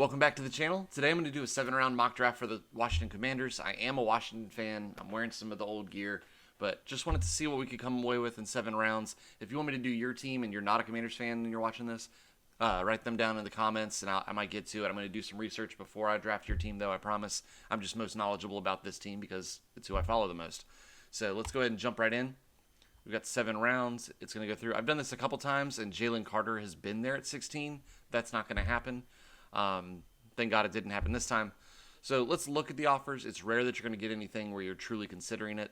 Welcome back to the channel. Today I'm going to do a 7-round mock draft for the Washington Commanders. I am a Washington fan. I'm wearing some of the old gear, but just wanted to see what we could come away with in 7 rounds. If you want me to do your team and you're not a Commanders fan and you're watching this, write them down in the comments and I might get to it. I'm going to do some research before I draft your team, though, I promise. I'm just most knowledgeable about this team because it's who I follow the most. So let's go ahead and jump right in. We've got 7 rounds. It's going to go through. I've done this a couple times, and Jalen Carter has been there at 16. That's not going to happen. Thank God it didn't happen this time. So let's look at the offers. It's rare that you're going to get anything where you're truly considering it.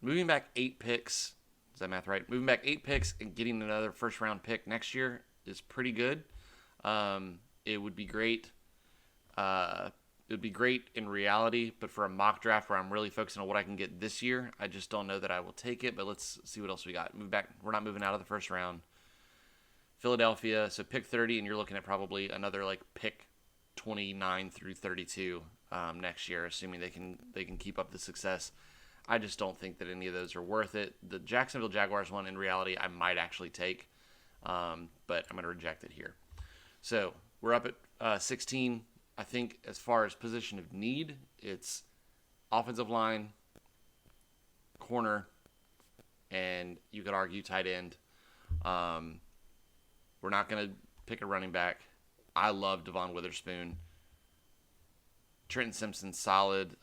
Moving back 8 picks. Is that math right? Moving back 8 picks and getting another first-round pick next year is pretty good. It would be great. It would be great in reality, but for a mock draft where I'm really focusing on what I can get this year, I just don't know that I will take it. But let's see what else we got. Move back. We're not moving out of the first round. Philadelphia, so pick 30, and you're looking at probably another pick 29 through 32 next year, assuming they can keep up the success. I just don't think that any of those are worth it. The Jacksonville Jaguars one, in reality, I might actually take, but I'm going to reject it here. So we're up at 16. I think as far as position of need, it's offensive line, corner, and you could argue tight end. We're not going to pick a running back. I love Devon Witherspoon. Trenton Simpson's solid,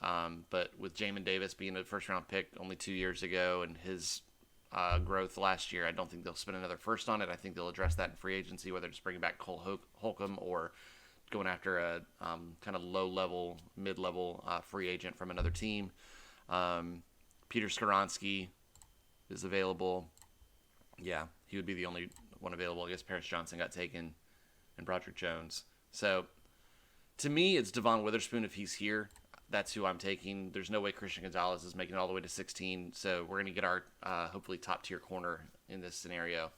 but with Jamin Davis being a first-round pick only 2 years ago and his growth last year, I don't think they'll spend another first on it. I think they'll address that in free agency, whether it's bringing back Cole Holcomb or going after a kind of low-level, mid-level free agent from another team. Peter Skoronski is available. Yeah, he would be the only one available. I guess Paris Johnson got taken and Broderick Jones. So to me, it's Devon Witherspoon if he's here. That's who I'm taking. There's no way Christian Gonzalez is making it all the way to 16. So we're going to get our hopefully top tier corner in this scenario.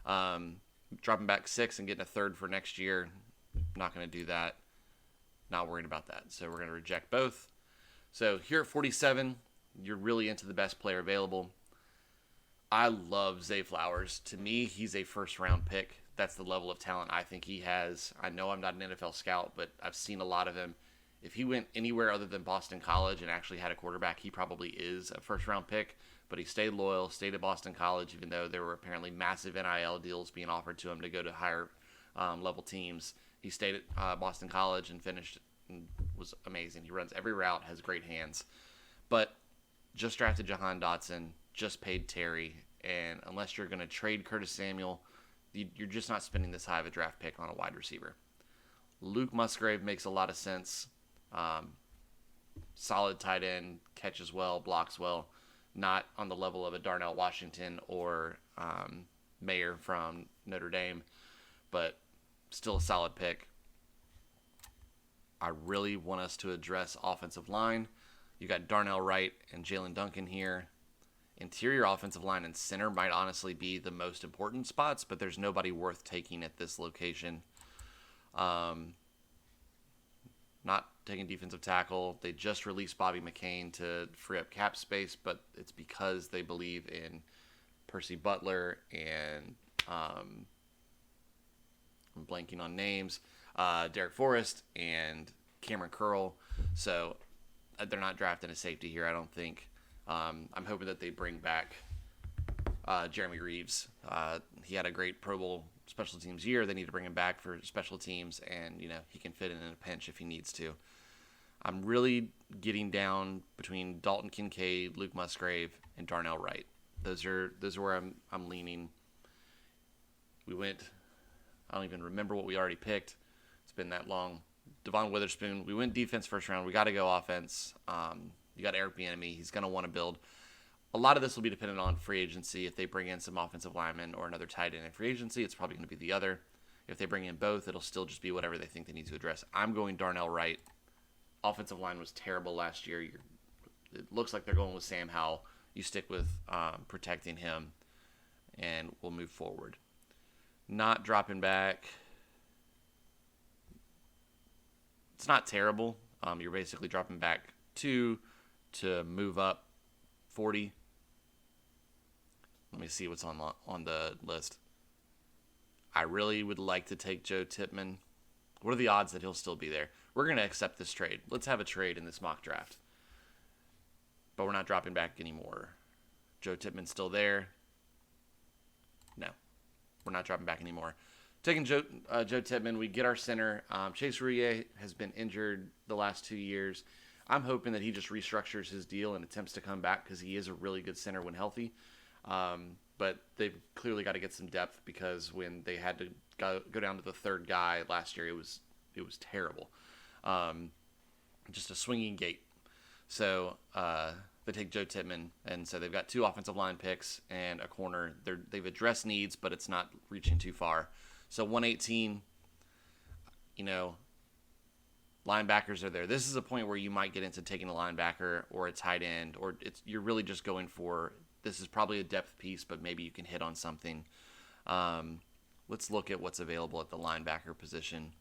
Dropping back 6 and getting a third for next year. Not going to do that. Not worried about that. So we're going to reject both. So here at 47, you're really into the best player available. I love Zay Flowers. To me, he's a first-round pick. That's the level of talent I think he has. I know I'm not an NFL scout, but I've seen a lot of him. If he went anywhere other than Boston College and actually had a quarterback, he probably is a first-round pick. But he stayed loyal, stayed at Boston College, even though there were apparently massive NIL deals being offered to him to go to higher level teams. He stayed at Boston College and finished and was amazing. He runs every route, has great hands. But just drafted Jahan Dotson, just paid Terry, and unless you're going to trade Curtis Samuel, you're just not spending this high of a draft pick on a wide receiver. Luke Musgrave makes a lot of sense. Solid tight end, catches well, blocks well. Not on the level of a Darnell Washington or Mayer from Notre Dame, but still a solid pick. I really want us to address offensive line. You got Darnell Wright and Jalen Duncan here. Interior offensive line and center might honestly be the most important spots, but there's nobody worth taking at this location. Not taking defensive tackle. They just released Bobby McCain to free up cap space, but it's because they believe in Percy Butler and I'm blanking on names, Derek Forrest and Cameron Curl. So they're not drafting a safety here, I don't think. I'm hoping that they bring back Jeremy Reeves. He had a great Pro Bowl special teams year. They need to bring him back for special teams, and he can fit in a pinch if he needs to. I'm really getting down between Dalton Kincaid, Luke Musgrave, and Darnell Wright. Those are where I'm leaning. We went. I don't even remember what we already picked. It's been that long. Devon Witherspoon. We went defense first round. We got to go offense. You got Eric Bieniemy. He's going to want to build. A lot of this will be dependent on free agency. If they bring in some offensive linemen or another tight end in free agency, it's probably going to be the other. If they bring in both, it'll still just be whatever they think they need to address. I'm going Darnell Wright. Offensive line was terrible last year. It looks like they're going with Sam Howell. You stick with protecting him, and we'll move forward. Not dropping back. It's not terrible. You're basically dropping back 2 to move up 40. Let me see what's on the list. I really would like to take Joe Tippmann. What are the odds that he'll still be there? We're going to accept this trade. Let's have a trade in this mock draft. But we're not dropping back anymore. Joe Tippmann's still there. No, we're not dropping back anymore. Taking Joe Tippmann, we get our center. Chase Rouillet has been injured the last 2 years. I'm hoping that he just restructures his deal and attempts to come back because he is a really good center when healthy. But they've clearly got to get some depth because when they had to go down to the third guy last year, it was terrible. Just a swinging gate. So they take Joe Tippmann, and so they've got 2 offensive line picks and a corner. They've addressed needs, but it's not reaching too far. So 118, linebackers are there. This is a point where you might get into taking a linebacker or a tight end, or you're really just going for, this is probably a depth piece, but maybe you can hit on something. Let's look at what's available at the linebacker position.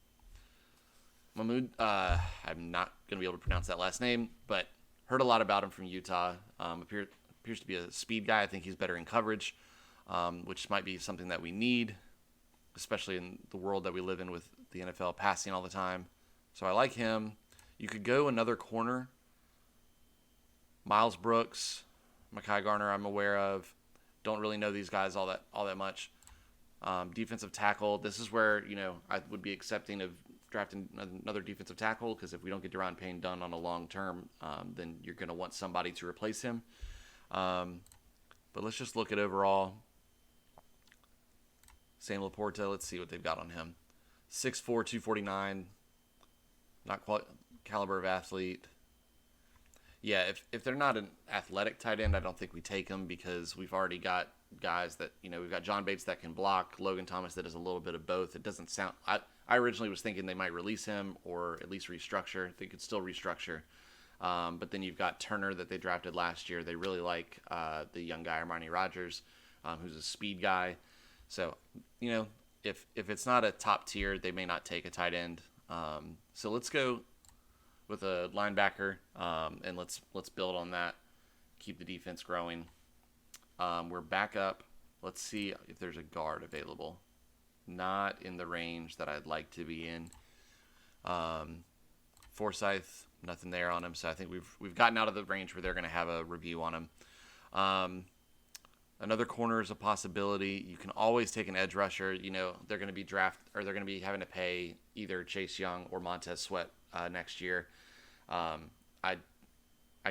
Mahmoud, I'm not going to be able to pronounce that last name, but heard a lot about him from Utah. Appears to be a speed guy. I think he's better in coverage, which might be something that we need, especially in the world that we live in with the NFL passing all the time. So I like him. You could go another corner. Miles Brooks, Mekhi Garner, I'm aware of. Don't really know these guys all that much. Defensive tackle. This is where I would be accepting of drafting another defensive tackle, because if we don't get Deron Payne done on a long term, then you're going to want somebody to replace him. But let's just look at overall. Sam Laporta, let's see what they've got on him. 6'4", 249. Not quite caliber of athlete. Yeah, if they're not an athletic tight end, I don't think we take them, because we've already got guys that, we've got John Bates that can block, Logan Thomas that is a little bit of both. It doesn't sound, I originally was thinking they might release him or at least restructure. They could still restructure. But then you've got Turner that they drafted last year. They really like the young guy, Armani Rogers, who's a speed guy. So, if it's not a top tier, they may not take a tight end. So let's go with a linebacker, and let's build on that. Keep the defense growing. We're back up. Let's see if there's a guard available. Not in the range that I'd like to be in. Forsyth, nothing there on him, so I think we've gotten out of the range where they're going to have a review on him. Another corner is a possibility. You can always take an edge rusher. They're going to be they're going to be having to pay either Chase Young or Montez Sweat next year. I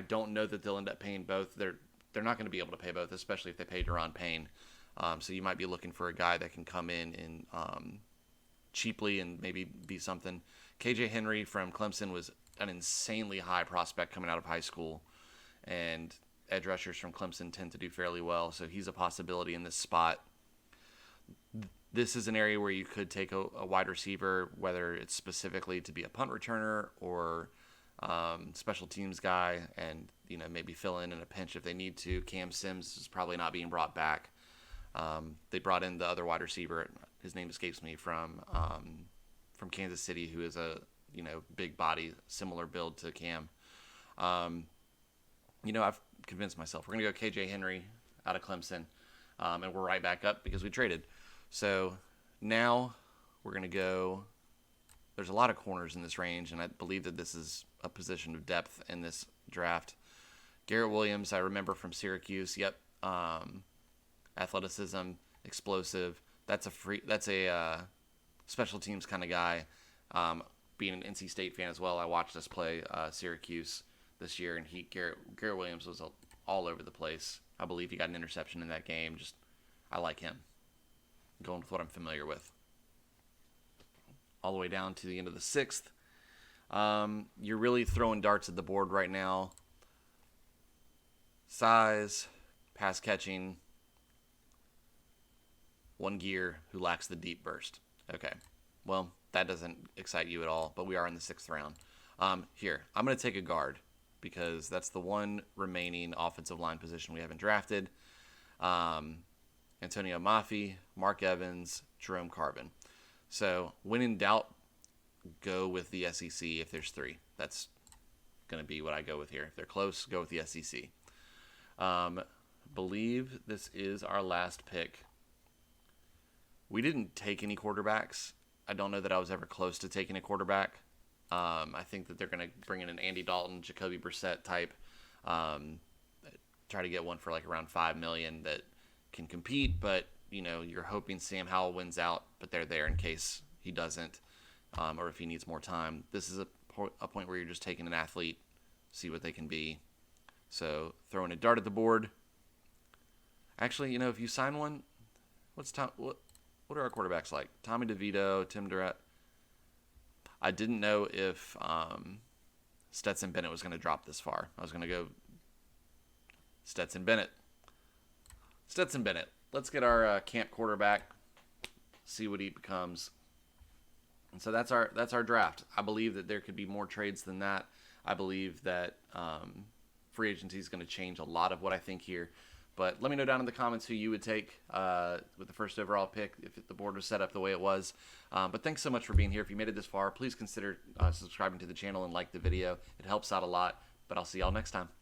don't know that they'll end up paying both. They're not going to be able to pay both, especially if they pay Deron Payne. So you might be looking for a guy that can come in and cheaply and maybe be something. KJ Henry from Clemson was an insanely high prospect coming out of high school, and edge rushers from Clemson tend to do fairly well, so he's a possibility in this spot. This is an area where you could take a wide receiver, whether it's specifically to be a punt returner or special teams guy, and maybe fill in a pinch if they need to. Cam Sims is probably not being brought back. They brought in the other wide receiver. His name escapes me, from Kansas City, who is a big body, similar build to Cam. I've convinced myself we're going to go KJ Henry out of Clemson, and we're right back up because we traded. So now we're going to go. There's a lot of corners in this range, and I believe that this is a position of depth in this draft. Garrett Williams, I remember from Syracuse. Yep. Athleticism, explosive. That's a special teams kind of guy. Being an NC State fan as well, I watched us play Syracuse this year, and Garrett Williams was all over the place. I believe he got an interception in that game. I like him. Going with what I'm familiar with. All the way down to the end of the 6th. You're really throwing darts at the board right now. Size, pass catching, one gear who lacks the deep burst. Okay, well, that doesn't excite you at all, but we are in the 6th round. Here, I'm going to take a guard because that's the one remaining offensive line position we haven't drafted. Antonio Mafi, Mark Evans, Jerome Carvin. So when in doubt, go with the SEC if there's 3. That's going to be what I go with here. If they're close, go with the SEC. Believe this is our last pick. We didn't take any quarterbacks. I don't know that I was ever close to taking a quarterback. I think that they're going to bring in an Andy Dalton, Jacoby Brissett type. Try to get one for like around $5 million that can compete, but you're hoping Sam Howell wins out, but they're there in case he doesn't, or if he needs more time. This is a point where you're just taking an athlete, see what they can be. So throwing a dart at the board. Actually, if you sign one, what are our quarterbacks like? Tommy DeVito, Tim Durrett. I didn't know if Stetson Bennett was going to drop this far. I was going to go Stetson Bennett. Let's get our camp quarterback, see what he becomes. And so that's our draft. I believe that there could be more trades than that. I believe that free agency is going to change a lot of what I think here. But let me know down in the comments who you would take with the first overall pick if the board was set up the way it was. But thanks so much for being here. If you made it this far, please consider subscribing to the channel and like the video. It helps out a lot. But I'll see y'all next time.